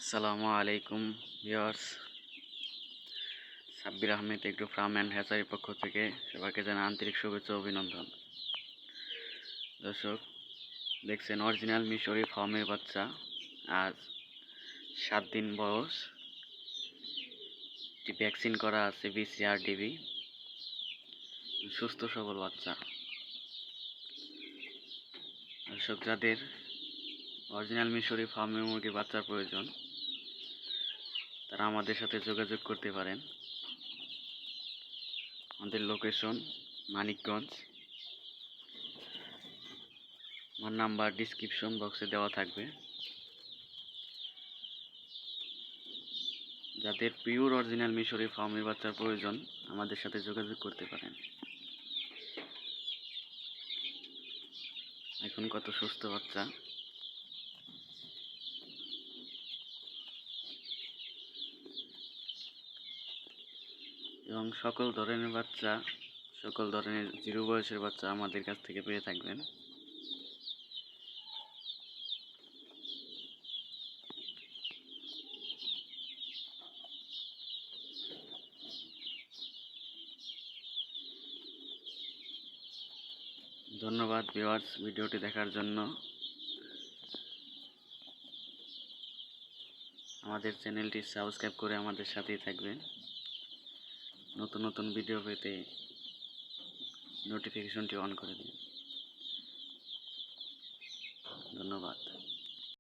আসসালামু আলাইকুম viewers. Sabbir Ahmed agro farm and হ্যাচারির পক্ষ থেকে সবাইকে জানাই আন্তরিক শুভেচ্ছা ও অভিনন্দন। দর্শক, দেখছেন অরিজিনাল মিশরি ফার্মের বাচ্চা। আজ 7 দিন বয়স, ভ্যাকসিন করা আছে BCRDB, সুস্থ সবল বাচ্চা। দর্শক, যাদের অরিজিনাল মিশরি ফার্মের মুরগির বাচ্চার প্রয়োজন তারা আমাদের সাথে যোগাযোগ করতে পারেন। আমাদের লোকেশন মানিকগঞ্জ। আমার নাম্বার ডিসক্রিপশন বক্সে দেওয়া থাকবে। যাদের পিওর অরিজিনাল মিশরি ফার্মের বাচ্চার প্রয়োজন আমাদের সাথে যোগাযোগ করতে পারেন। এখন কত সুস্থ বাচ্চা। এবং সকল ধরনের বাচ্চা, সকল ধরনের 0 বয়সের বাচ্চা আমাদের কাছ থেকে পেয়ে থাকবেন। ধন্যবাদ ভিউয়ার্স ভিডিওটি দেখার জন্য। আমাদের চ্যানেলটি সাবস্ক্রাইব করে আমাদের সাথেই থাকবেন। নতুন নতুন ভিডিও পেতে নোটিফিকেশনটি অন করে দিন। ধন্যবাদ।